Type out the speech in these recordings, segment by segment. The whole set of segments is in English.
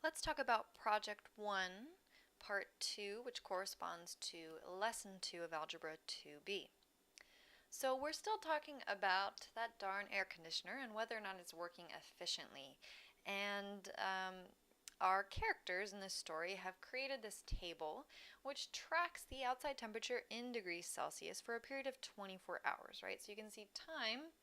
Let's talk about Project 1, Part 2, which corresponds to Lesson 2 of Algebra 2b. So we're still talking about that darn air conditioner and whether or not it's working efficiently. And our characters in this story have created this table which tracks the outside temperature in degrees Celsius for a period of 24 hours, right? So you can see time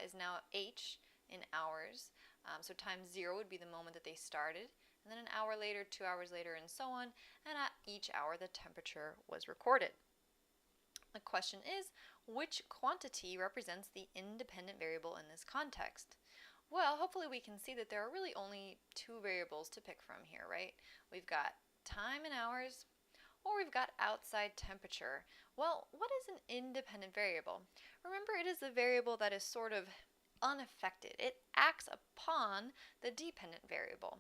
is now h in hours. So time 0 would be the moment that they started, and then an hour later, 2 hours later, and so on, and at each hour the temperature was recorded. The question is, which quantity represents the independent variable in this context? Well, hopefully we can see that there are really only two variables to pick from here, right? We've got time in hours, or we've got outside temperature. Well, what is an independent variable? Remember, it is the variable that is sort of unaffected. It acts upon the dependent variable.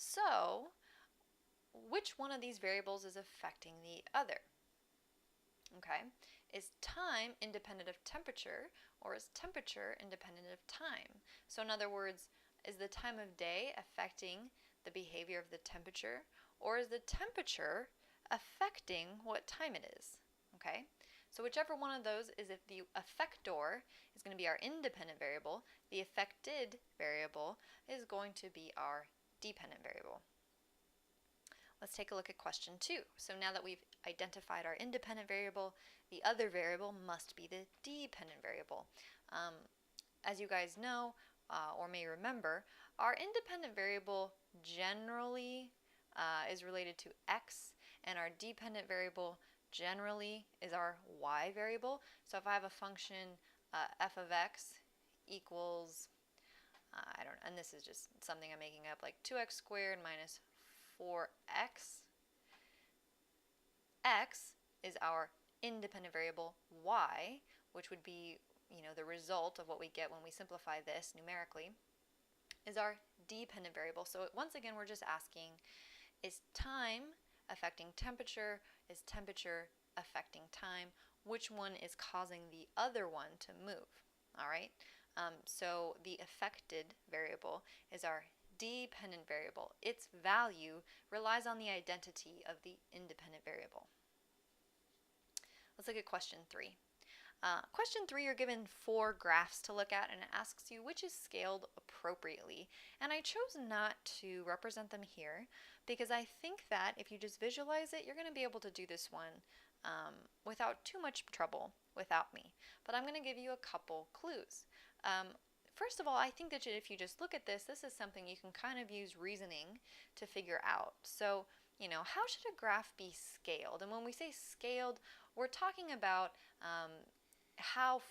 So, which one of these variables is affecting the other? Okay, is time independent of temperature, or is temperature independent of time? So in other words, is the time of day affecting the behavior of the temperature, or is the temperature affecting what time it is? Okay, so whichever one of those is, if the effector is going to be our independent variable, the affected variable is going to be our dependent variable. Let's take a look at question 2. So now that we've identified our independent variable, the other variable must be the dependent variable. As you guys know, or may remember, our independent variable generally is related to x, and our dependent variable generally is our y variable. So if I have a function f of x equals, I don't know, and this is just something I'm making up, like 2x squared minus 4x. X is our independent variable. Y, which would be, the result of what we get when we simplify this numerically, is our dependent variable. So once again, we're just asking, is time affecting temperature? Is temperature affecting time? Which one is causing the other one to move? All right. So the affected variable is our dependent variable. Its value relies on the identity of the independent variable. Let's look at question 3. Question 3, you're given 4 graphs to look at, and it asks you which is scaled appropriately. And I chose not to represent them here because I think that if you just visualize it, you're going to be able to do this one without too much trouble without me. But I'm going to give you a couple clues. First of all, I think that if you just look at this, this is something you can kind of use reasoning to figure out. So, how should a graph be scaled? And when we say scaled, we're talking about how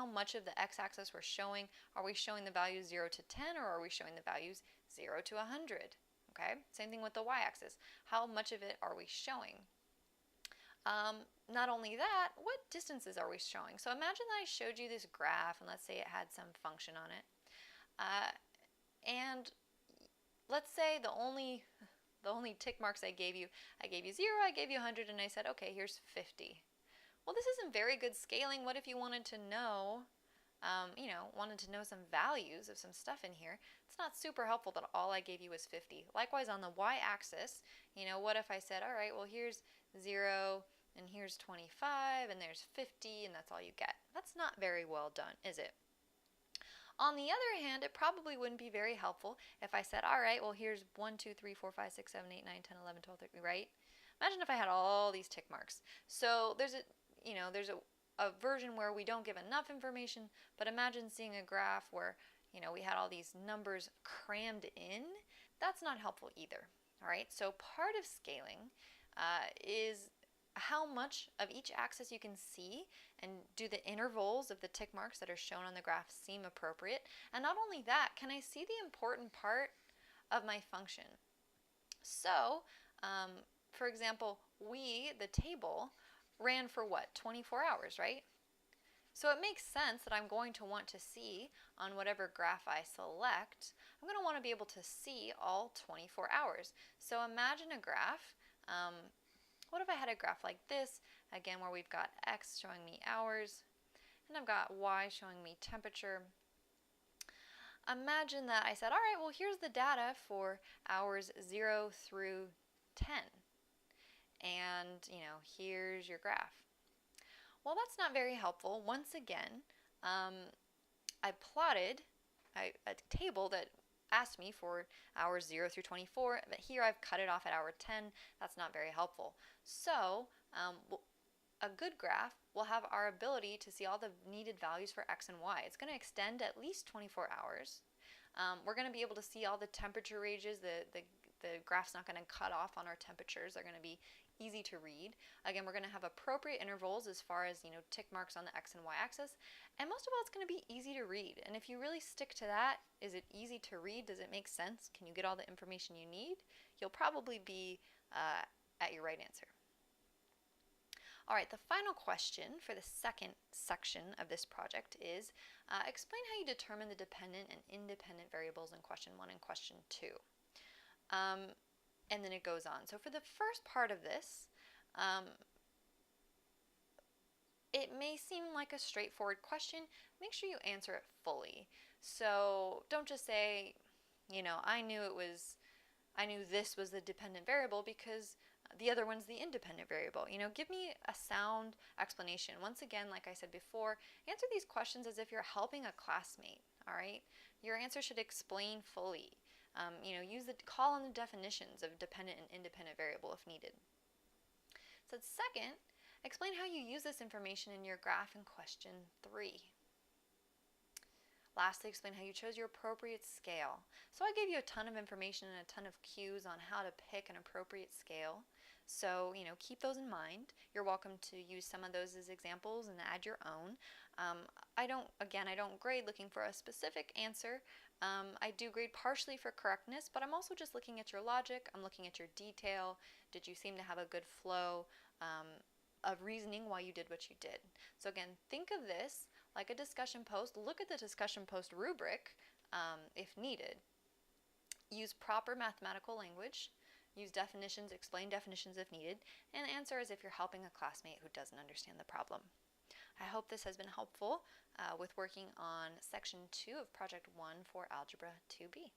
much of the x-axis we're showing. Are we showing the values 0 to 10, or are we showing the values 0 to 100? Okay, same thing with the y-axis. How much of it are we showing? Not only that, what distances are we showing? So imagine that I showed you this graph, and let's say it had some function on it. And let's say the only tick marks I gave you 0, I gave you 100, and I said, okay, here's 50. Well, this isn't very good scaling. What if you wanted to know, some values of some stuff in here? It's not super helpful that all I gave you was 50. Likewise, on the y-axis, what if I said, all right, well, here's 0, and here's 25, and there's 50, and that's all you get? That's not very well done, is it? On the other hand, it probably wouldn't be very helpful if I said, all right, well, here's 1, 2, 3, 4, 5, 6, 7, 8, 9, 10, 11, 12, 13, right? Imagine if I had all these tick marks. So there's a version where we don't give enough information, but imagine seeing a graph where, we had all these numbers crammed in. That's not helpful either, all right? So part of scaling is how much of each axis you can see, and do the intervals of the tick marks that are shown on the graph seem appropriate? And not only that, can I see the important part of my function? So, for example, the table, ran for what? 24 hours, right? So it makes sense that I'm going to want to see on whatever graph I select, I'm going to want to be able to see all 24 hours. So imagine a graph. What if I had a graph like this, again, where we've got x showing me hours, and I've got y showing me temperature. imagine that I said, all right, well, here's the data for hours 0 through 10. And, here's your graph. Well, that's not very helpful. Once again, I plotted a table that asked me for hours 0 through 24, but here I've cut it off at hour 10. That's not very helpful. So a good graph will have our ability to see all the needed values for x and y. It's going to extend at least 24 hours. We're going to be able to see all the temperature ranges. The graph's not going to cut off on our temperatures. They're going to be easy to read. Again, we're going to have appropriate intervals as far as, tick marks on the x and y axis. And most of all, it's going to be easy to read. And if you really stick to that, is it easy to read? Does it make sense? Can you get all the information you need? You'll probably be at your right answer. All right, the final question for the second section of this project is explain how you determine the dependent and independent variables in question 1 and question 2. And then it goes on. So for the first part of this, it may seem like a straightforward question. Make sure you answer it fully. So don't just say, I knew this was the dependent variable because the other one's the independent variable. Give me a sound explanation. Once again, like I said before, answer these questions as if you're helping a classmate, all right? Your answer should explain fully. Call on the definitions of dependent and independent variable if needed. So second, explain how you use this information in your graph in question 3. Lastly, explain how you chose your appropriate scale. So I gave you a ton of information and a ton of cues on how to pick an appropriate scale. So, keep those in mind. You're welcome to use some of those as examples and add your own. I don't grade looking for a specific answer. I do grade partially for correctness, but I'm also just looking at your logic. I'm looking at your detail. Did you seem to have a good flow of reasoning why you did what you did? So again, think of this like a discussion post. Look at the discussion post rubric if needed. Use proper mathematical language. Use definitions, explain definitions if needed, and answer as if you're helping a classmate who doesn't understand the problem. I hope this has been helpful with working on section 2 of project 1 for Algebra 2B.